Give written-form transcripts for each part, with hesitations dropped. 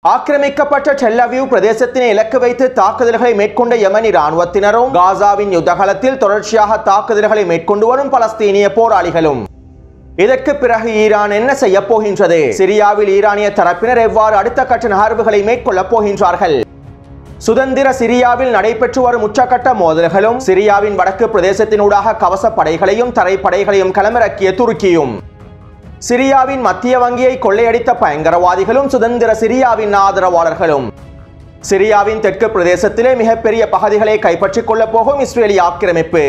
ஆக்கிரமிக்கப்பட்ட Tel Aviv பிரதேசத்தினை இலக்கு வைத்து தாக்குதல்களை மேற்கொண்ட யெமனி ராணுவத்தினரும் காசாவின் யுத்தகலத்தில் தொடர்ச்சியாக தாக்குதல்களை மேற்கொண்டு வரும் பலஸ்தீனிய போராளிகளும். இதற்கு பிறகு ஈரான் என்ன செய்ய போகின்றது? சிரியாவில் ஈரானிய தரப்பினர் எவ்வாறு அடுத்த கட்ட நகர்வுகளை மேற்கொள்ளப் போகின்றார்கள்? சுதந்திர சிரியாவில் நடைபெற்று வரும் உச்சகட்ட மோதல்களும், சிரியாவின் வடக்கு பிரதேசத்தினூடாக கவச படைகளையும் தரைப்படைகளையும் களமிறக்கிய துருக்கியும், சிரியாவின் மத்திய வங்கியை கொள்ளையடித்த பயங்கரவாதிகளும் சுதந்திர சிரியாவின் ஆதரவாளர்களும், சிரியாவின் தெற்கு பிரதேசத்திலே மிகப்பெரிய பகுதிகளை கைப்பற்றிக் கொள்ளப் போகும் இஸ்ரேலிய ஆக்கிரமிப்பு.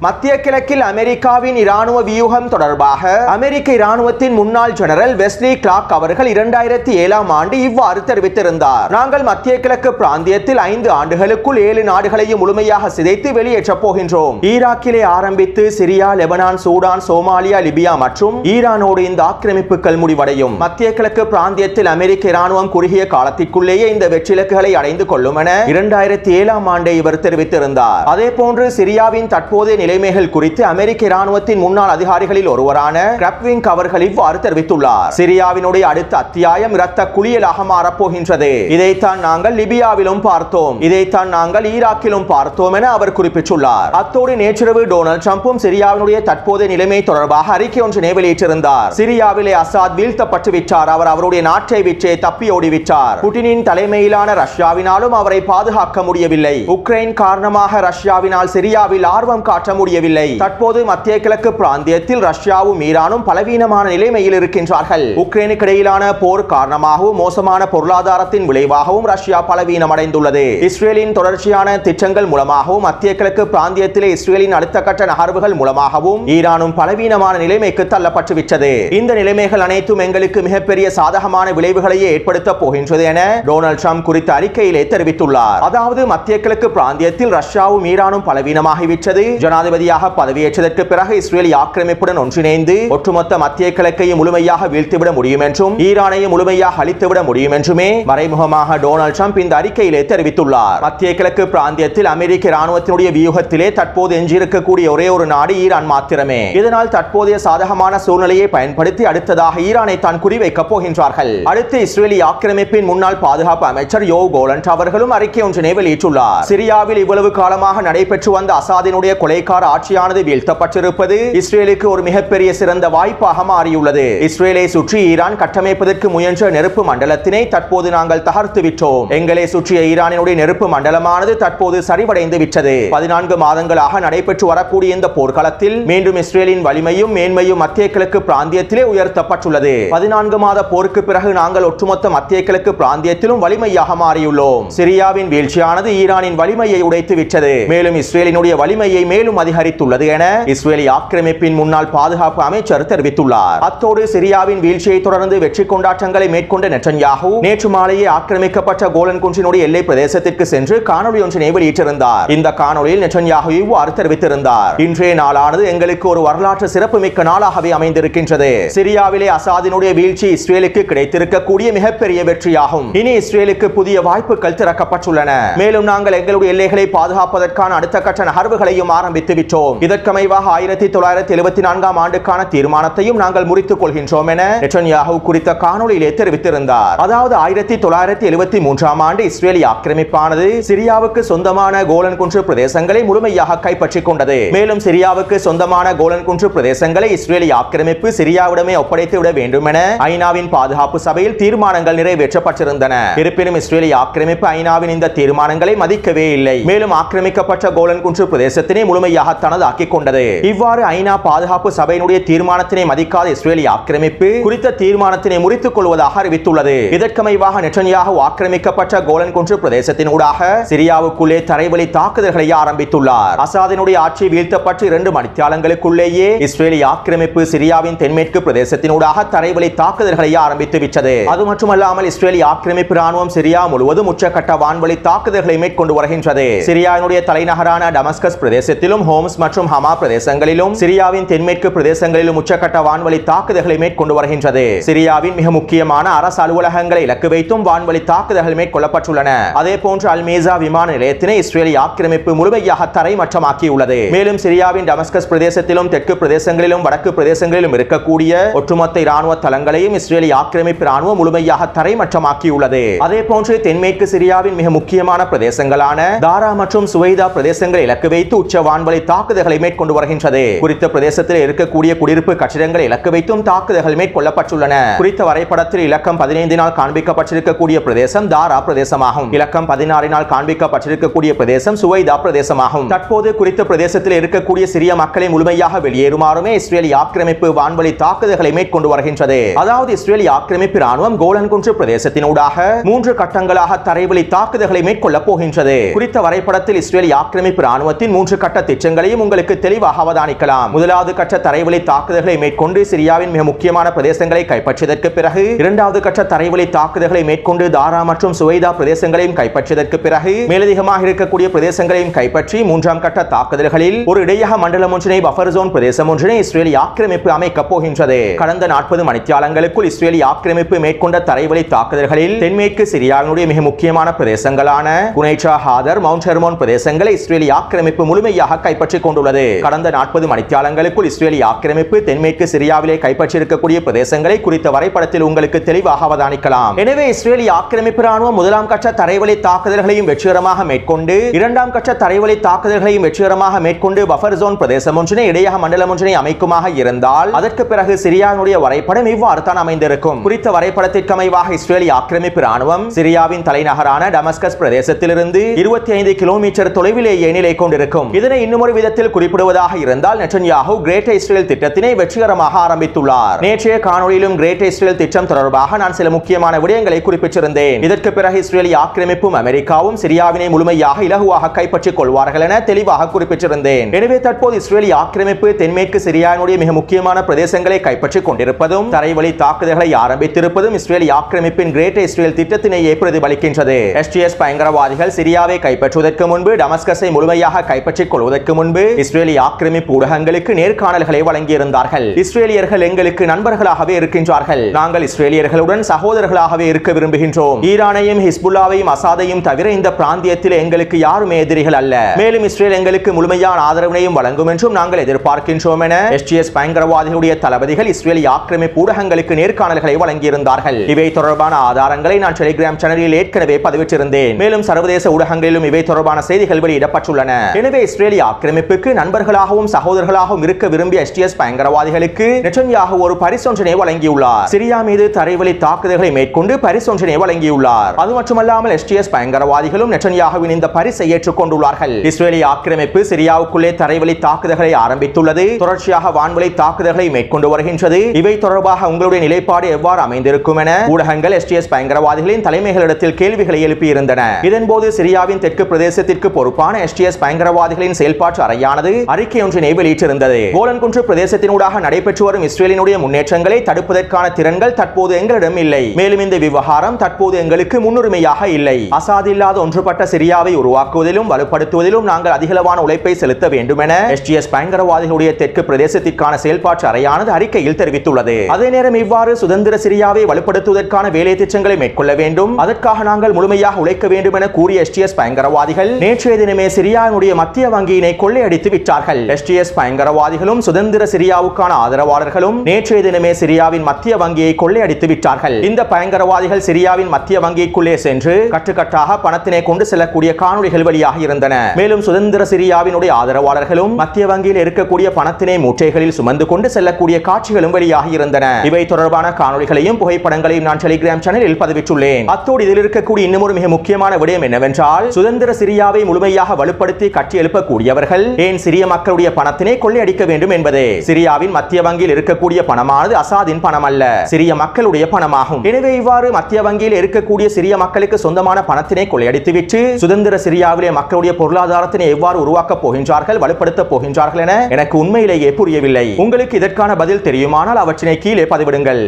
மத்திய கிழக்கில் அமெரிக்காவின் இராணுவ வியூகம் தொடர்பாக அமெரிக்க இராணுவத்தின் முன்னாள் ஜெனரல் வெஸ்லி கிளார்க் அவர்கள் 2007ஆம் ஆண்டு இவ்வாறு தெரிவித்திருந்தார். நாங்கள் மத்திய கிழக்கு பிராந்தியத்தில் 5 ஆண்டுகளுக்குள் 7 நாடுகளையும் முழுமையாக சிதைத்து வெளியேற்றப் போகின்றோம். ஈராக்கிலே ஆரம்பித்து Syria, Lebanon, Sudan, Somalia, Libya மற்றும் ஈரானோடு இந்த ஆக்கிரமிப்புகள் முடிவடையும். மத்திய கிழக்கு பிராந்தியத்தில் அமெரிக்க இராணுவம் குறுகிய காலத்திற்குள்ளேயே இந்த வெற்றிலக்குகளை அடைந்து கொள்ளும் என 2007ஆம் ஆண்டே இவர் தெரிவித்திருந்தார். அதே போன்று சிரியாவின் தற்போதைய நிலைமைகள் குறித்து அமெரிக்க இராணுவத்தின் முன்னாள் அதிகாரிகளில் ஒருவரான கிராப்விங்க் அவர்கள் இவ்வாறு தெரிவித்துள்ளார். சிரியாவினுடைய அடுத்த அத்தியாயம் இரத்த குளியலாக மாறப்போகின்றது. இதைத்தான் நாங்கள் லிபியாவிலும் பார்த்தோம், இதைத்தான் நாங்கள் ஈராக்கிலும் பார்த்தோம் என அவர் குறிப்பிட்டுள்ளார். அத்தோடு நேற்றிரவு டொனால்ட் ட்ரம்பும் சிரியாவினுடைய தற்போதைய நிலைமை தொடர்பாக அறிக்கை ஒன்றினை வெளியிட்டிருந்தார். சிரியாவிலே அசாத் வீழ்த்தப்பட்டு விட்டார், அவர் அவருடைய நாட்டை விற்றே தப்பியோடி விட்டார். புட்டினின் தலைமையிலான ரஷ்யாவினாலும் அவரை பாதுகாக்க முடியவில்லை. உக்ரைன் காரணமாக ரஷ்யாவினால் சிரியாவில் ஆர்வம் காட்ட முடியவில்லை. தற்போது மத்திய கிழக்கு பிராந்தியத்தில் ரஷ்யாவும் ஈரானும் பலவீனமான நிலைமையில் இருக்கின்றார்கள். உக்ரைனுக்கு இடையிலான போர் காரணமாகவும் மோசமான பொருளாதாரத்தின் விளைவாகவும் ரஷ்யா பலவீனம் அடைந்துள்ளது. இஸ்ரேலின் தொடர்ச்சியான திட்டங்கள் மூலமாகவும் மத்திய கிழக்கு பிராந்தியத்திலே இஸ்ரேலின் அடுத்த கட்ட நகர்வுகள் மூலமாகவும் ஈரானும் பலவீனமான நிலைமைக்கு தள்ளப்பட்டுவிட்டது. இந்த நிலைமைகள் அனைத்தும் எங்களுக்கு மிகப்பெரிய சாதகமான விளைவுகளையே ஏற்படுத்த போகின்றது என டொனால்ட் ட்ரம்ப் குறித்த அறிக்கையிலே தெரிவித்துள்ளார். அதாவது மத்திய கிழக்கு பிராந்தியத்தில் ரஷ்யாவும் ஈரானும் பலவீனமாகிவிட்டது. ஜனாதிபதியாக பதவியேற்றதற்கு பிறகு இஸ்ரேல் ஆக்கிரமிப்புடன் ஒன்றிணைந்து ஒட்டுமொத்த மத்திய கிழக்கையும் முழுமையாக வீழ்த்திவிட முடியும் என்றும் ஈரானையும் முழுமையாக அழித்துவிட முடியும் என்றுமே மறைமுகமாக டொனால்ட் ட்ரம்ப் இந்த அறிக்கையிலே தெரிவித்துள்ளார். மத்திய கிழக்கு பிராந்தியத்தில் அமெரிக்க இராணுவத்தினுடைய வியூகத்திலே தற்போது எஞ்சியிருக்கக்கூடிய ஒரே ஒரு நாடு ஈரான் மாத்திரமே. இதனால் தற்போதைய சாதகமான சூழ்நிலையை பயன்படுத்தி அடுத்ததாக ஈரானை தான் குறிவைக்கப் போகின்றார்கள். அடுத்து இஸ்ரேலிய ஆக்கிரமிப்பின் முன்னாள் பாதுகாப்பு அமைச்சர் யோவ் கோலண்ட் அவர்களும் அறிக்கை ஒன்றினை வெளியிட்டுள்ளார். சிரியாவில் இவ்வளவு காலமாக நடைபெற்று வந்த அசாதினுடைய கொலைக்கார ஆட்சியானது வீழ்த்தப்பட்டிருப்பது இஸ்ரேலுக்கு ஒரு மிகப்பெரிய சிறந்த வாய்ப்பாக மாறியுள்ளது. இஸ்ரேலை சுற்றி ஈரான் கட்டமைப்பதற்கு முயன்ற நெருப்பு மண்டலத்தினை தற்போது நாங்கள் தகர்த்து விட்டோம். எங்களை சுற்றிய ஈரானினுடைய நெருப்பு மண்டலமானது தற்போது சரிவடைந்து விட்டது. 14 மாதங்களாக நடைபெற்று வரக்கூடிய இந்த போர்க்களத்தில் மீண்டும் இஸ்ரேலின் வலிமையும் மேன்மையும் மத்திய கிழக்கு பிராந்தியத்திலே உயர்த்தப்பட்டுள்ளது. 14 மாத போருக்கு பிறகு நாங்கள் ஒட்டுமொத்த மத்திய கிழக்கு பிராந்தியத்திலும் வலிமையாக மாறியுள்ளோம். சிரியாவின் வீழ்ச்சியானது ஈரானின் வலிமையை உடைத்து விட்டது. மேலும் இஸ்ரேலினுடைய வலிமையை மேலும் அதிகரித்துள்ளது என இஸ்ரேலிய ஆக்கிரமிப்பின் முன்னாள் பாதுகாப்பு அமைச்சர் தெரிவித்துள்ளார். அத்தோடு சிரியாவின் வீழ்ச்சியை தொடர்ந்து வெற்றி கொண்டாட்டங்களை மேற்கொண்ட நெட்டன்யாஹூ நேற்று மாலையே ஆக்கிரமிக்கப்பட்ட கோலன் குன்றினுடைய எல்லை பிரதேசத்திற்கு சென்று காணொலி ஒன்றினை வெளியிட்டிருந்தார். இந்த காணொலியில் நெட்டன்யாஹூ இவ்வாறு தெரிவித்திருந்தார். இன்றைய நாளானது எங்களுக்கு ஒரு வரலாற்று சிறப்புமிக்க நாளாகவே அமைந்திருக்கின்றது. சிரியாவிலே அசாதினுடைய வீழ்ச்சி இஸ்ரேலுக்கு கிடைத்திருக்கக்கூடிய மிகப்பெரிய வெற்றியாகும். இனி இஸ்ரேலுக்கு புதிய வாய்ப்புகள் திறக்கப்பட்டுள்ளன. மேலும் நாங்கள் எங்களுடைய எல்லைகளை பாதுகாப்பதற்கான அடுத்த கட்ட நகர்வுகளையும் ஆரம்பித்து விட்டோம். இதற்கமைவாக 1974ஆம் ஆண்டுக்கான தீர்மானத்தையும் நாங்கள் முறித்துக் கொள்கின்றோம் என நெட்டன்யாஹூ குறித்த காணொலியிலே தெரிவித்திருந்தார். அதாவது 1973ஆம் ஆண்டு இஸ்ரேலிய ஆக்கிரமிப்பானது சிரியாவுக்கு சொந்தமான கோலன் குன்று பிரதேசங்களை முழுமையாக கைப்பற்றிக் கொண்டது. மேலும் சிரியாவுக்கு சொந்தமான கோலன் குன்று பிரதேசங்களை இஸ்ரேலிய ஆக்கிரமிப்பு சிரியாவிடமே ஒப்படைத்து விட வேண்டும் என ஐநாவின் பாதுகாப்பு சபையில் தீர்மானங்கள் நிறைவேற்றப்பட்டிருந்தன. இருப்பினும் இஸ்ரேலிய ஆக்கிரமிப்பு ஐநாவின் இந்த தீர்மானங்களை மதிக்கவே இல்லை. மேலும் ஆக்கிரமிக்கப்பட்ட கோலன் குன்று பிரதேசத்தினை முழுமையாக தனதாக்கிக் கொண்டது. இவ்வாறு ஐநா பாதுகாப்பு சபையினுடைய தீர்மானத்தினை மதிக்காத இஸ்ரேலிய ஆக்கிரமிப்பு குறித்த தீர்மானத்தினை முறித்துக் கொள்வதாக அறிவித்துள்ளது. இதற்கமைவாக நெட்டன்யாஹூ ஆக்கிரமிக்கப்பட்ட கோலன் குன்று பிரதேசத்தின் ஊடாக சிரியாவுக்குள்ளே தரைவழி தாக்குதல்களை ஆரம்பித்துள்ளார். அசாதினுடைய ஆட்சி வீழ்த்தப்பட்டு 2 மணித்தியாலங்களுக்குள்ளேயே இஸ்ரேலிய ஆக்கிரமிப்பு சிரியாவின் தென்மேற்கு பிரதேசத்தினூடாக தரைவழி தாக்குதல்களை ஆரம்பித்து விட்டது. அது மட்டுமல்லாமல் இஸ்ரேலிய ஆக்கிரமிப்பு ராணுவம் சிரியா முழுவதும் உச்சக்கட்ட வான்வழி தாக்குதல்களை மேற்கொண்டு வருகின்றது. சிரியாவினுடைய தலைநகரான டமஸ்கஸ் பிரதேசத்திலும் ஹோம்ஸ் மற்றும் ஹமா பிரதேசங்களிலும் சிரியாவின் தென்மேற்கு பிரதேசங்களிலும் உச்சக்கட்ட வான்வழி தாக்குதல்களை மேற்கொண்டு வருகின்றது. சிரியாவின் மிக முக்கியமான அரசு அலுவலகங்களை இலக்கு வைத்தும் வான்வழி தாக்குதல்கள் மேற்கொள்ளப்பட்டுள்ளன. அதேபோன்று அல்மேசா விமான நிலையத்தினை இஸ்ரேலிய ஆக்கிரமிப்பு முழுமையாக தரைமட்டமாக்கியுள்ளது. மேலும் சிரியாவின் டமஸ்கஸ் பிரதேசத்திலும் தெற்கு பிரதேசங்களிலும் வடக்கு பிரதேசங்களிலும் இருக்கக்கூடிய ஒட்டுமொத்த இராணுவ தளங்களையும் இஸ்ரேலிய ஆக்கிரமிப்பு இராணுவம் முழுமையாக தரைமட்டமாக்கியுள்ளது. அதேபோன்று தென்மேற்கு சிரியாவின் மிக முக்கியமான பிரதேசங்களான தாரா மற்றும் சுவைதா பிரதேசங்களை இலக்கு வைத்து உச்ச வான்வழி தாக்குதல்களை மேற்கொண்டு வருகின்றது. குறித்த பிரதேசத்தில் இருக்கக்கூடிய குடியிருப்பு கட்டிடங்களை இலக்கு வைத்தும் தாக்குதல்கள் மேற்கொள்ளப்பட்டுள்ளன. குறித்த வரைபடத்தில் இலக்கம் 15 காண்பிக்கப்பட்டிருக்கக்கூடிய பிரதேசம் தாரா பிரதேசமாகும். இலக்கம் 16 காண்பிக்கப்பட்டிருக்கக்கூடிய பிரதேசம் சுவைதா பிரதேசமாகும். தற்போது குறித்த பிரதேசத்தில் இருக்கக்கூடிய சிறிய மக்களை முழுமையாக வெளியேறுமாறுமே இஸ்ரேலிய ஆக்கிரமிப்பு வான்வழி தாக்குதல்களை மேற்கொண்டு வருகின்றது. அதாவது இஸ்ரேலிய ஆக்கிரமிப்பு ராணுவம் கோலன் குன்று பிரதேசத்தினூடாக 3 கட்டங்களாக தரைவழி தாக்குதல்களை மேற்கொள்ள போகின்றது. குறித்த வரைபடத்தில் இஸ்ரேலிய ஆக்கிரமிப்பு ராணுவத்தின் 3 கட்ட திட்டங்களையும் உங்களுக்கு தெளிவாக அவதானிக்கலாம். முதலாவது கட்ட தரைவழி தாக்குதல்களை மேற்கொண்டு சிரியாவின் மிக முக்கியமான பிரதேசங்களை கைப்பற்றியதற்கு பிறகு, இரண்டாவது கட்ட தரைவழி தாக்குதல்களை மேற்கொண்டு தாரா மற்றும் சுவைதா பிரதேசங்களையும் கைப்பற்றியதற்கு பிறகு, மேலதிகமாக இருக்கக்கூடிய பிரதேசங்களையும் கைப்பற்றி மூன்றாம் கட்ட தாக்குதல்களில் ஒரு இடையக மண்டலம் ஒன்றினை பஃபர் ஜோன் பிரதேசம் ஒன்றினை இஸ்ரேலிய ஆக்கிரமிப்பு அமைக்கப் போகின்றது. கடந்த 40 மணித்தியாலங்களுக்குள் இஸ்ரேலிய ஆக்கிரமிப்பு மேற்கொண்ட தரைவழி தாக்குதல்களில் தென்மேற்கு சிரியாவினுடைய மிக முக்கியமான பிரதேசங்களான குனைச்சா, ஹாதர், மவுண்ட் ஹெர்மோன் பிரதேசங்களை இஸ்ரேலிய ஆக்கிரமிப்பு முழுமையாக கைப்பற்றிக் கொண்டுள்ளது. கடந்த 40 மணித்தியாலங்களுக்குள் இஸ்ரேலிய ஆக்கிரமிப்பு தென்மேற்கு சிரியாவிலே கைப்பற்றியிருக்கக்கூடிய பிரதேசங்களை குறித்த வரைபடத்தில் உங்களுக்கு தெளிவாக அவதானிக்கலாம். எனவே இஸ்ரேலிய ஆக்கிரமிப்பு ராணுவம் முதலாம் கட்ட தரைவழி தாக்குதல்களையும் வெற்றிகரமாக மேற்கொண்டு, இரண்டாம் கட்ட தரைவழி தாக்குதல்களையும் வெற்றிகரமாக மேற்கொண்டு பஃபர் ஜோன் பிரதேசம் ஒன்றினை இடையக மண்டலம் ஒன்றினை அமைக்குமாக இருந்தால் அதற்கு பிறகு சிரியாவுடைய வரைபடம் இவ்வாறு தான் அமைந்திருக்கும். குறித்த வரைபடத்திற்கு அமைவாக இஸ்ரேலிய ஆக்கிரமிப்பு ராணுவம் சிரியாவின் தலைநகரான டமஸ்கஸ் பிரதேசத்திலிருந்து 25 கிலோமீட்டர் தொலைவிலேயே நிலை கொண்டிருக்கும். இதனை இன்னுமொரு விதத்தில் குறிப்பிடுவதாக இருந்தால் நெட்டன்யாஹூ கிரேட் இஸ்ரேல் திட்டத்தினை வெற்றிகரமாக ஆரம்பித்துள்ளார். நேற்றைய காணொளியிலும் கிரேட் இஸ்ரேல் திட்டம் தொடர்பாக நான் சில முக்கியமான விடயங்களை குறிப்பிட்டிருந்தேன். இதற்கு பிறகு இஸ்ரேலிய ஆக்கிரமிப்பும் அமெரிக்காவும் சிரியாவினை முழுமையாக இலகுவாக கைப்பற்றிக் கொள்வார்கள் என தெளிவாக குறிப்பிட்டிருந்தேன். எனவே தற்போது இஸ்ரேலிய ஆக்கிரமிப்பு தென்மேற்கு சிரியாவினுடைய மிக முக்கியமான பிரதேசங்களை கைப்பற்றிக் கொண்டிருப்பதும் தரைவழி தாக்குதல்களை ஆரம்பித்திருப்பதும் இஸ்ரேலிய ஆக்கிரமிப்பின் கிரேட் இஸ்ரேல் திட்டத்தினையே பிரதிபலிக்கின்றது. எஸ்டிஎஸ் பயங்கரவாதிகள் சிரியாவை கைப்பற்றுவதற்கு முன்பு, டமஸ்கஸை முழுமையாக கைப்பற்றிக் கொள்வதற்கு முன்பு இஸ்ரேலிய ஆக்கிரமிப்பு ஊடகங்களுக்கு நேர்காணல்களை வழங்கியிருந்தார்கள். இஸ்ரேலியர்கள் எங்களுக்கு நண்பர்களாகவே இருக்கின்றார்கள். நாங்கள் இஸ்ரேலியர்களுடன் சகோதரர்களாகவே இருக்க விரும்புகின்றோம். ஈரானையும் ஹிஸ்புல்லாவையும் அசாதையும் தவிர இந்த பிராந்தியத்தில் எங்களுக்கு யாருமே எதிரிகள் அல்ல. மேலும் இஸ்ரேல் எங்களுக்கு முழுமையான ஆதரவினையும் வழங்கும் என்றும் நாங்கள் எதிர்பார்க்கின்றோம் என எஸ்டிஎஸ் பயங்கரவாதிகளுடைய தளபதிகள் இஸ்ரேலிய ஆக்கிரமிப்பு ஊடகங்களுக்கு நேர்காணல்களை வழங்கியிருந்தார்கள். இவை தொடர்பான ஆதாரங்களை நான் டெலிகிராம் சேனலில் ஏற்கனவே பதிவிட்டிருந்தேன். மேலும் சர்வதேச ஊடகங்களிலும் இவை தொடர்பான செய்திகள் வெளியிடப்பட்டுள்ளன. எனவே இஸ்ரேலிய ஆக்கிரமிப்புக்கு நண்பர்களாகவும் சகோதரர்களாகவும் இருக்க விரும்பிய எஸ்டிஎஸ் பயங்கரவாதிகளுக்கு நெட்டன்யாஹூ ஒரு பரிசொன்றினை வழங்கியுள்ளார். சிரியா மீது தரைவழி தாக்குதல்களை மேற்கொண்டு பரிசொன்றினை வழங்கியுள்ளார். அது மட்டுமல்லாமல் எஸ்டிஎஸ் பயங்கரவாதிகளும் நெட்டன்யாஹூவின் இந்த பரிசை ஏற்றுக்கொண்டுள்ளார்கள். இஸ்ரேலிய ஆக்கிரமிப்பு சிரியாவுக்குள்ளே தரைவழி தாக்குதல்களை ஆரம்பித்துள்ளது. தொடர்ச்சியாக வான்வழி தாக்குதல்களை மேற்கொண்டு வருகின்றது. இவை தொடர்பாக உங்களுடைய நிலைப்பாடு எவ்வாறு அமைந்திருக்கும் என ஊடகங்கள் எஸ்டிஎஸ் பயங்கரவாதிகளின் தலைமைகளிடத்தில் கேள்விகளை எழுப்பியிருந்தன. இதன்போது சிரியாவின் தெற்கு பிரதேசத்திற்கு பொறுப்பான எஸ்டிஎஸ் பயங்கரவாதிகளின் செயல்பாட்டு அறையானது அறிக்கை ஒன்றினை வெளியிட்டிருந்தது. கோலன் குன்று பிரதேசத்தினூடாக நடைபெற்று வரும் இஸ்ரேலினுடைய முன்னேற்றங்களை தடுப்பதற்கான திறன்கள் தற்போது எங்களிடம் இல்லை. மேலும் இந்த விவகாரம் தற்போது எங்களுக்கு முன்னுரிமையாக இல்லை. அசாத் இல்லாத ஒன்றுபட்ட சிரியாவை உருவாக்குவதிலும் வலுப்படுத்துவதிலும் நாங்கள் அதிகளவான உழைப்பை செலுத்த வேண்டும் என எஸ்டிஎஸ் பயங்கரவாதிகளுடைய தெற்கு பிரதேசத்திற்கான செயல்பாட்டு அறையானது அறிக்கையில் தெரிவித்துள்ளது. அதே நேரம் இவ்வாறு சுதந்திர சிரியாவை வலுப்படுத்துவதற்கான வேலை திட்டங்களை மேற்கொள்ள வேண்டும், அதற்காக நாங்கள் முழுமையாக உழைக்க வேண்டும் என கூறிய எஸ்டிஎஸ் பயங்கரவாதிகள் நேற்றைய தினமே சிரியாவினுடைய மத்திய வங்கியினை கொள்ளையடித்து விட்டார்கள். எஸ்டிஎஸ் பயங்கரவாதிகளும் சுதந்திர சிரியாவுக்கான ஆதரவாளர்களும் நேற்றைய தினமே சிரியாவின் மத்திய வங்கியை கொள்ளையடித்து விட்டார்கள். இந்த பயங்கரவாதிகள் சிரியாவின் மத்திய வங்கிக்குள்ளே சென்று கட்டுக்கட்டாக பணத்தினை கொண்டு செல்லக்கூடிய காணொளிகள் வெளியாக இருந்தன. மேலும் சுதந்திர சிரியாவினுடைய ஆதரவாளர்களும் மத்திய வங்கியில் இருக்கக்கூடிய பணத்தினை மூட்டைகளில் சுமந்து கொண்டு செல்லக்கூடிய காட்சிகளும் வெளியாக இருந்தன. இவை தொடர்பான காணொளிகளையும் புகைப்படங்களையும் நான் டெலிகிராம் சேனலில் பதிவிட்டுள்ளேன். அத்தோடு இதில் இருக்கக்கூடிய இன்னும் மிக முக்கியமான விடயம் என்னவென்றால், சுதந்திர சிரியாவை முழுமையாக வலுப்படுத்தி கட்டி எழுப்பக்கூடியவர்கள் ஏன் சிரிய மக்களுடைய பணத்தினை கொள்ளையடிக்க வேண்டும் என்பதே. சிரியாவின் மத்திய வங்கியில் இருக்கக்கூடிய பணமானது அசாதின் பணம் அல்ல, சிரிய மக்களுடைய பணமாகும். எனவே இவ்வாறு மத்திய வங்கியில் இருக்கக்கூடிய சிரிய மக்களுக்கு சொந்தமான பணத்தினை கொள்ளையடித்துவிட்டு சுதந்திர சிரியாவிலே மக்களுடைய பொருளாதாரத்தினை எவ்வாறு உருவாக்கப் போகின்றார்கள், வலுப்படுத்தப் போகின்றார்கள் என எனக்கு உண்மையிலேயே புரியவில்லை. உங்களுக்கு இதற்கான பதில் தெரியுமானால் அவற்றினை கீழே பதிவிடுங்கள்.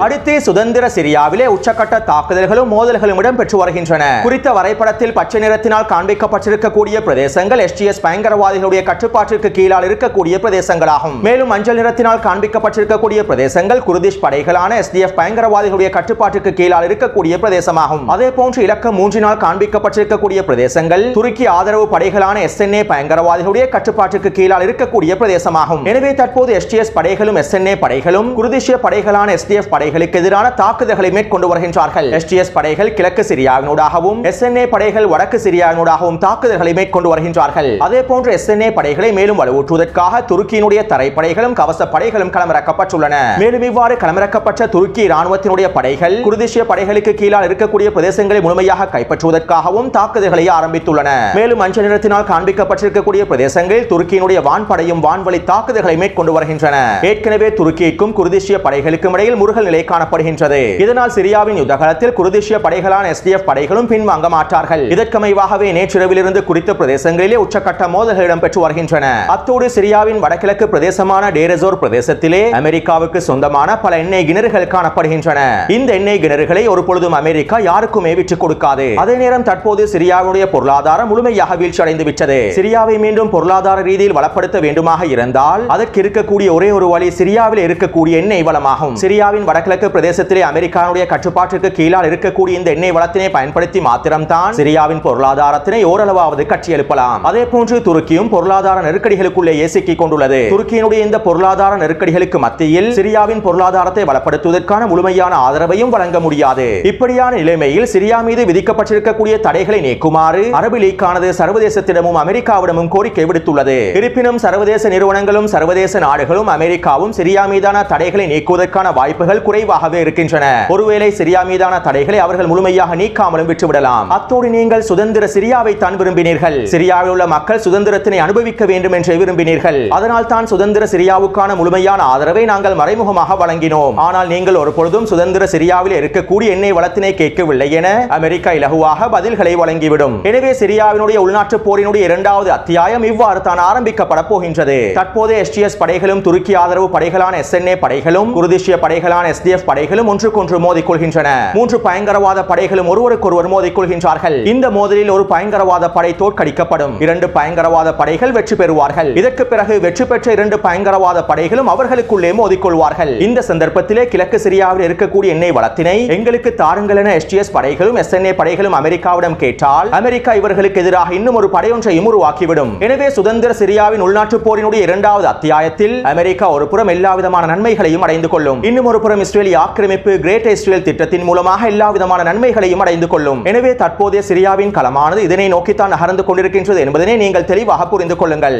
அடுத்து சுதந்திர சிரியாவிலே உச்சக்கட்ட தாக்குதல்களும் மோதல்களும் இடம்பெற்று வருகின்றன. குறித்த வரைபடத்தில் பச்சை நிறத்தினால் காண்பிக்கப்பட்டிருக்கக்கூடிய பிரதேசங்கள் SGS பயங்கரவாதிகளுடைய கட்டுப்பாட்டிற்கு கீழால் இருக்கக்கூடிய பிரதேசங்களாகும். மேலும் மஞ்சள் நிறத்தினால் காண்பிக்கப்பட்டிருக்கக்கூடிய பிரதேசங்கள் குர்திஷ் படைகளான SDF பயங்கரவாதிகளுடைய கட்டுப்பாட்டிற்கு கீழால் இருக்கக்கூடிய பிரதேசமாகும். அதே போன்று இலக்கம் 3 காண்பிக்கப்பட்டிருக்கக்கூடிய பிரதேசங்கள் துருக்கி ஆதரவு படைகளான SNA பயங்கரவாதிகளுடைய கட்டுப்பாட்டிற்கு கீழால் இருக்கக்கூடிய பிரதேசமாகும். எனவே தற்போது SGS படைகளும் SNA படைகளும் குர்திஷ் படைகளான SDF படைகளுக்கு எதிரான தாக்குதல்களை மேற்கொண்டு வருகின்றார்கள். SGS படைகள் கிழக்கு சிரியாவினூடாகவும் SNA படைகள் வடக்கு சிரியாவினூடாகவும் தாக்குதல்களை மேற்கொண்டு வருகின்றார்கள். அதே போன்று SNA படைகளை மேலும் வலுவூட்டுவதற்காக துருக்கியினுடைய தரைப்படைகளும் கவச படைகளும் களமிறக்கப்பட்டுள்ளன. மேலும் இவ்வாறு களமிறக்கப்பட்ட துருக்கி இராணுவத்தினுடைய படைகள் குர்திஷ் படைகளுக்கு கீழால் இருக்கக்கூடிய பிரதேசங்களை முழுமையாக கைப்பற்றுவதற்காகவும் தாக்குதல்களை ஆரம்பித்துள்ளன. மேலும் மஞ்சள் நிறத்தினால் காண்பிக்கப்பட்டிருக்கக்கூடிய பிரதேசங்களில் துருக்கியினுடைய வான்படையும் வான்வழி தாக்குதல்களை மேற்கொண்டு வருகின்றன. ஏற்கனவே துருக்கிக்கும் குர்திஷ் படைகளுக்கும் இடையில் முருகல் நிலை காணப்படுகின்றது. இதனால் சிரியாவின் யுத்தகாலத்தில் குர்திஷ் படைகளான SDF படைகளும் பின்வாங்க மாட்டார்கள். இதற்கமைவாகவே நேற்றிரவிலிருந்து குறித்த பிரதேசங்களிலே உச்சக்கட்ட மோதல்கள் இடம்பெற்று வருகின்றன. அத்தோடு சிரியாவின் வடகிழக்கு பிரதேசமான டேரசோர் பிரதேசத்திலே அமெரிக்காவுக்கு சொந்தமான பல எண்ணெய் கிணறுகள் காணப்படுகின்றன. இந்த எண்ணெய் கிணறுகளை ஒரு பொழுதும் அமெரிக்கா யாருக்குமே விட்டுக் கொடுக்காது. அதே நேரம் தற்போது சிரியாவுடைய பொருளாதாரம் முழுமையாக வீழ்ச்சி அடைந்து விட்டது. சிரியாவை மீண்டும் பொருளாதார ரீதியில் வளப்படுத்த வேண்டுமாக இருந்தால் அதற்கு இருக்கக்கூடிய ஒரே ஒரு வழி சிரியாவில் இருக்கக்கூடிய எண்ணெய் வளமாகும். சிரியாவின் வடகிழக்கு பிரதேசத்திலே அமெரிக்காவுடைய கட்டுப்பாட்டிற்கு கீழால் இருக்கக்கூடிய இந்த எண்ணெய் வளத்தினை பயன்படுத்தி மாத்திரம்தான் சிரியாவின் பொருளாதாரத்தினை ஓரளவாவது கட்டி எழுப்பலாம். அதே போன்று துருக்கியும் பொருளாதார நெருக்கடிகளுக்குள்ளே சிக்கிக் கொண்டுள்ளது. துருக்கியினுடைய இந்த பொருளாதார நெருக்கடிகளுக்கு மத்தியில் சிரியாவின் பொருளாதாரத்தை வளப்படுத்துவதற்கான முழுமையான ஆதரவையும் வழங்க முடியாது. இப்படியான நிலைமையில் சிரியா மீது விதிக்கப்பட்டிருக்கக்கூடிய தடைகளை நீக்குமாறு அரபு லீக்கானது சர்வதேசத்திடமும் அமெரிக்காவிடமும் கோரிக்கை விடுத்துள்ளது. இருப்பினும் சர்வதேச நிறுவனங்களும் சர்வதேச நாடுகளும் அமெரிக்காவும் சிரியா மீதான தடைகளை நீக்குவதற்கான வாய்ப்புகள் குறைவாகவே இருக்கின்றன. ஒருவேளை சிரியா மீதான தடைகளை அவர்கள் முழுமையாக நீக்காமலும் விட்டுவிடலாம். அத்தோடு நீங்கள் சுதந்திர சிரியாவை தான் விரும்பினீர்கள். சிரியாவில் உள்ள மக்கள் சுதந்திரத்தினை அனுபவிக்க வேண்டும் என்று விரும்பினீர்கள். அதனால் தான் சுதந்திர சிரியாவுக்கான முழுமையான ஆதரவை நாங்கள் மறைமுகமாக வழங்கினோம். ஆனால் நீங்கள் ஒரு பொழுதும் சுதந்திர சிரியாவில் இருக்கக்கூடிய எண்ணெய் வளத்தினை கேட்கவில்லை என அமெரிக்கா இலகுவாக பதில்களை வழங்கிவிடும். எனவே சிரியாவினுடைய உள்நாட்டு போரினுடைய இரண்டாவது அத்தியாயம் இவ்வாறு தான் ஆரம்பிக்கப்பட போகின்றது. தற்போது SGS படைகளும் துருக்கி ஆதரவு படைகளான SNA படைகளும் குர்திஷ் படைகளான SDF படைகளும் ஒன்றுக்கொன்று மோதிக்கொள்கின்றன. 3 பயங்கரவாத படைகளும் ஒருவருக்கொருவர் மோதிக்கொள்கின்றார்கள். இந்த மோதலில் ஒரு பயங்கரவாத படை தோற்கடிக்கப்படும். 2 பயங்கரவாத படைகள் வெற்றி பெறுவார்கள். இதற்கு பிறகு வெற்றி பெற்ற 2 பயங்கரவாத படைகளும் அவர்களுக்குள்ளே மோதிக்கொள்வார்கள். இந்த சந்தர்ப்பத்திலே கிழக்கு சிரியாவில் இருக்கக்கூடிய எண்ணெய் வளத்தினை எங்களுக்கு தாருங்கள் என SGS படைகளும் SNA படைகளும் அமெரிக்காவிடம் கேட்டால் அமெரிக்கா இவர்களுக்கு எதிராக இன்னும் ஒரு படையொன்றையும் உருவாக்கிவிடும். எனவே சுதந்திர சிரியாவின் உள்நாட்டு போரினுடைய இரண்டாவது அத்தியாயத்தில் அமெரிக்கா ஒரு புறம் எல்லா விதமான நன்மைகளையும் அடைந்து கொள்ளும். இன்னும் ஒரு புறம் இஸ்ரேலிய ஆக்கிரமிப்பு கிரேட் இஸ்ரேல் திட்டத்தின் மூலமாக எல்லா விதமான நன்மைகளையும் அடைந்து கொள்ளும். எனவே தற்போதைய சிரியாவின் களமானது இதனை நோக்கித்தான் நகர்ந்து கொண்டிருக்கின்றது என்பதனை நீங்கள் தெளிவாக புரிந்து கொள்ளுங்கள்.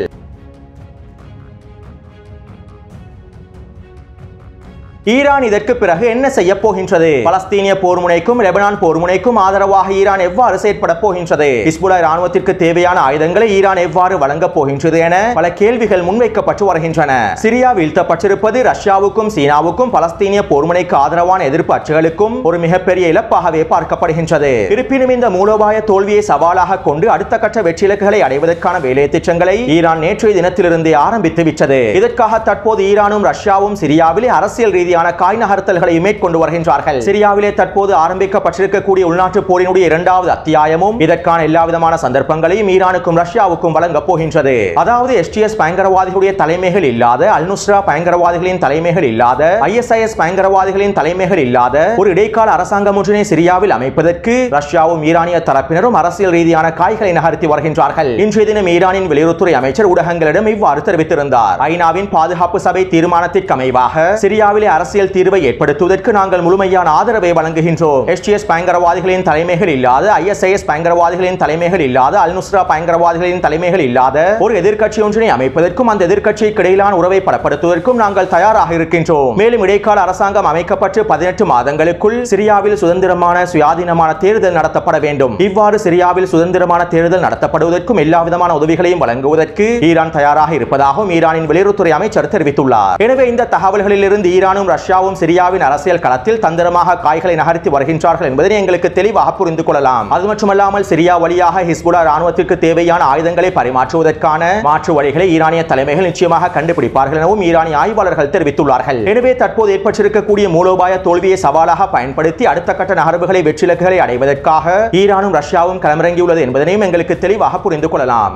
ஈரான் இதற்கு பிறகு என்ன செய்ய போகின்றது? பலஸ்தீனிய போர் முனைக்கும் லெபனான் போர் முனைக்கும் ஆதரவாக ஈரான் எவ்வாறு செயற்பட போகின்றது? ஹிஸ்புல்லா ராணுவத்திற்கு தேவையான ஆயுதங்களை ஈரான் எவ்வாறு வழங்க போகின்றது என பல கேள்விகள் முன்வைக்கப்பட்டு வருகின்றன. சிரியா வீழ்த்தப்பட்டிருப்பது ரஷ்யாவுக்கும் சீனாவுக்கும் பலஸ்தீனிய போர் முனைக்கு ஆதரவான எதிர்ப்பு அச்சுகளுக்கும் ஒரு மிகப்பெரிய இழப்பாகவே பார்க்கப்படுகின்றது. இருப்பினும் இந்த மூலோபாய தோல்வியை சவாலாக கொண்டு அடுத்த கட்ட வெற்றி இலக்குகளை அடைவதற்கான வேலை திட்டங்களை ஈரான் நேற்றைய தினத்திலிருந்தே ஆரம்பித்து விட்டது. இதற்காக தற்போது ஈரானும் ரஷ்யாவும் சிரியாவிலே அரசியல் ரீதியாக காய் நகர்த்தல்களை மேற்கொண்டு வருகின்றார்கள். சிரியாவிலே தற்போது ஆரம்பிக்கப்பட்டிருக்கக்கூடிய உள்நாட்டு போரினுடைய இரண்டாவது அத்தியாயமும் இதற்கான எல்லா விதமான சந்தர்ப்பங்களையும் ஈரானுக்கும் ரஷ்யாவுக்கும் வழங்க போகின்றது. அதாவது SGS பயங்கரவாதிகளுடைய தலைமைகள் இல்லாத, அல்-நுஸ்ரா பயங்கரவாதிகளின் தலைமைகள் இல்லாத, ISIS பயங்கரவாதிகளின் தலைமைகள் இல்லாத ஒரு இடைக்கால அரசாங்கம் ஒன்றினை சிரியாவில் அமைப்பதற்கு ரஷ்யாவும் ஈரானிய தரப்பினரும் அரசியல் ரீதியான காய்களை நகர்த்தி வருகின்றார்கள். இன்றைய தினம் ஈரானின் வெளியுறவுத்துறை அமைச்சர் ஊடகங்களிடம் இவ்வாறு தெரிவித்திருந்தார். ஐநாவின் பாதுகாப்பு சபை தீர்மானத்திற்கு அமைவாக சிரியாவிலே அரசியல் தீர்வை ஏற்படுத்துவதற்கு நாங்கள் முழுமையான ஆதரவை வழங்குகின்றோம். SGS பயங்கரவாதிகளின் தலைமைகள் இல்லாத, ISIS பயங்கரவாதிகளின் தலைமைகள் இல்லாத, அல்-நுஸ்ரா பயங்கரவாதிகளின் தலைமைகள் இல்லாத ஒரு எதிர்க்கட்சி ஒன்றினை அமைப்பதற்கும் அந்த எதிர்க்கட்சிக்கு இடையிலான உறவை பலப்படுத்துவதற்கும் நாங்கள் தயாராக இருக்கின்றோம். மேலும் இடைக்கால அரசாங்கம் அமைக்கப்பட்டு 18 மாதங்களுக்குள் சிரியாவில் சுதந்திரமான சுயாதீனமான தேர்தல் நடத்தப்பட வேண்டும். இவ்வாறு சிரியாவில் சுதந்திரமான தேர்தல் நடத்தப்படுவதற்கும் எல்லா விதமான உதவிகளையும் வழங்குவதற்கு ஈரான் தயாராக இருப்பதாகவும் ஈரானின் வெளியுறவுத்துறை அமைச்சர் தெரிவித்துள்ளார். எனவே இந்த தகவல்களில் இருந்து ஈரானும் ரஷ்யாவும் சிரியாவின் அரசியல் களத்தில் தந்திரமாக காய்களை நகர்த்தி வருகின்றார்கள் என்பதை எங்களுக்கு தெளிவாக புரிந்து கொள்ளலாம். அது மட்டுமல்லாமல் சிரியா வழியாக ஹிஸ்புல்லா ராணுவத்திற்கு தேவையான ஆயுதங்களை பரிமாற்றுவதற்கான மாற்று வழிகளை ஈரானிய தலைமைகள் நிச்சயமாக கண்டுபிடிப்பார்கள் எனவும் ஈரானிய ஆய்வாளர்கள் தெரிவித்துள்ளார்கள். எனவே தற்போது ஏற்பட்டிருக்கக்கூடிய மூலோபாய தோல்வியை சவாலாக பயன்படுத்தி அடுத்த கட்ட நகர்வுகளை வெற்றிலக்குகளை அடைவதற்காக ஈரானும் ரஷ்யாவும் களமிறங்கியுள்ளது என்பதனையும் எங்களுக்கு தெளிவாக புரிந்து கொள்ளலாம்.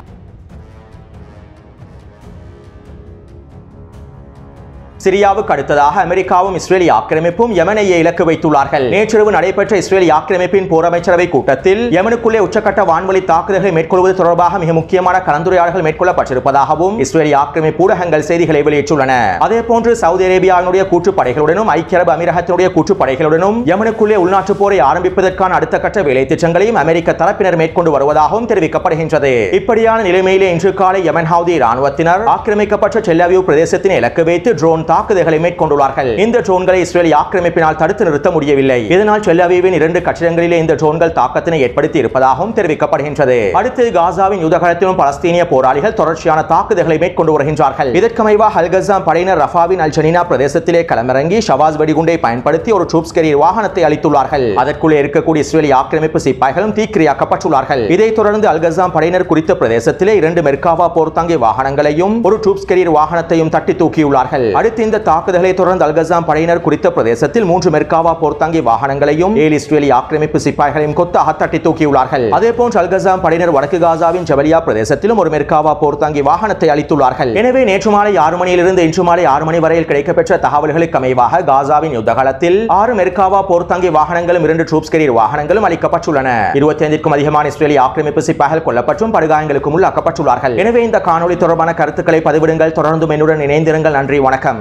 சிரியாவுக்கு அடுத்ததாக அமெரிக்காவும் இஸ்ரேலி ஆக்கிரமிப்பும் யெமனையே இலக்கு வைத்துள்ளார்கள். நேற்றிரவு நடைபெற்ற இஸ்ரேலி ஆக்கிரமிப்பின் போர் அமைச்சரவை கூட்டத்தில் யெமனுக்குள்ளே உச்சக்கட்ட வான்வழி தாக்குதல்களை மேற்கொள்வது தொடர்பாக மிக முக்கியமான கலந்துரையாடல்கள் மேற்கொள்ளப்பட்டிருப்பதாகவும் இஸ்ரேலி ஆக்கிரமிப்பு ஊடகங்கள் செய்திகளை வெளியிட்டுள்ளன. அதேபோன்று சவுதி அரேபியாவினுடைய கூட்டுப்படைகளுடனும் ஐக்கிய அரபு அமீரகத்தினுடைய கூட்டுப்படைகளுடனும் யெமனுக்குள்ளே உள்நாட்டு போரை ஆரம்பிப்பதற்கான அடுத்த கட்ட வேலை திட்டங்களையும் அமெரிக்க தரப்பினர் மேற்கொண்டு வருவதாகவும் தெரிவிக்கப்படுகின்றது. இப்படியான நிலைமையிலே இன்று காலை யெமன் ஹவுதி ராணுவத்தினர் ஆக்கிரமிக்கப்பட்ட டெல் அவீவ் பிரதேசத்தினை இலக்கு வைத்து ட்ரோன் தாக்குதல்களை மேற்கொண்டுள்ளார்கள். இந்த ட்ரோன்களை இஸ்ரேலி ஆக்கிரமிப்பினால் தடுத்து நிறுத்த முடியவில்லை. இதனால் டெல் அவீவின் 2 கட்டிடங்களிலே இந்த ட்ரோன்கள் தாக்கத்தினை ஏற்படுத்தி இருப்பதாகவும் தெரிவிக்கப்படுகின்றது. அடுத்து காசாவின் யுத்தகலத்திலும் பலஸ்தீனிய போராளிகள் தொடர்ச்சியான தாக்குதல்களை மேற்கொண்டு வருகின்றார்கள். இதற்கமைவாக அல் கஸாம் படையினர் ரஃபாவின் அல் ஜனீனா பிரதேசத்திலே களமிறங்கி ஷவாஸ் வெடிகுண்டை பயன்படுத்தி ஒரு ட்ரூப்ஸ் கேரியர் வாகனத்தை அளித்துள்ளார்கள். அதற்குள்ளே இருக்கக்கூடிய இஸ்ரேலி ஆக்கிரமிப்பு சிப்பாய்களும் தீக்கிரையாக்கப்பட்டுள்ளார்கள். இதைத் தொடர்ந்து அல் கஸாம் படையினர் குறித்த பிரதேசத்திலே 2 மெர்காவா போர்த்தாங்கி வாகனங்களையும் ஒரு ட்ரூப்ஸ் கேரியர் வாகனத்தையும் தட்டி தூக்கியுள்ளார்கள். அடுத்து இந்த தாக்குதலை தொடர்ந்து அல் கஸாம் படையினர் குறித்த பிரதேசத்தில் 3 மெர்காவா போர்த்தாங்கி வாகனங்களையும் 7 இஸ்ரேலி ஆக்கிரமிப்பு சிப்பாய்களையும் கொத்தாக தட்டி தூக்கியுள்ளார்கள். அதேபோன்று அல் கஸாம் படையினர் வடக்கு காசாவின் ஜபலியா பிரதேசத்திலும் ஒரு மெர்காவா போர்த்தாங்கி வாகனத்தை அளித்துள்ளார்கள். எனவே நேற்று மாலை 6 மணியிலிருந்து இன்று மாலை 6 மணி வரையில் கிடைக்கப்பெற்ற தகவல்களுக்கு அமைவாக காசாவின் யுத்தகலத்தில் 6 மெர்காவா போர்த்தாங்கி வாகனங்களும் 2 ட்ரூப்ஸ் கேரியர் வாகனங்களும் அளிக்கப்பட்டுள்ளன. 25க்கும் அதிகமான இஸ்ரேலி ஆக்கிரமிப்பு சிப்பாய்கள் கொல்லப்பட்டும் படுகாயங்களுக்கு உள்ளாக்கப்பட்டுள்ளார்கள். எனவே இந்த காணொலி தொடர்பான கருத்துக்களை பதிவிடுங்கள். தொடர்ந்து என்னுடன் இணைந்திருங்கள். நன்றி, வணக்கம்.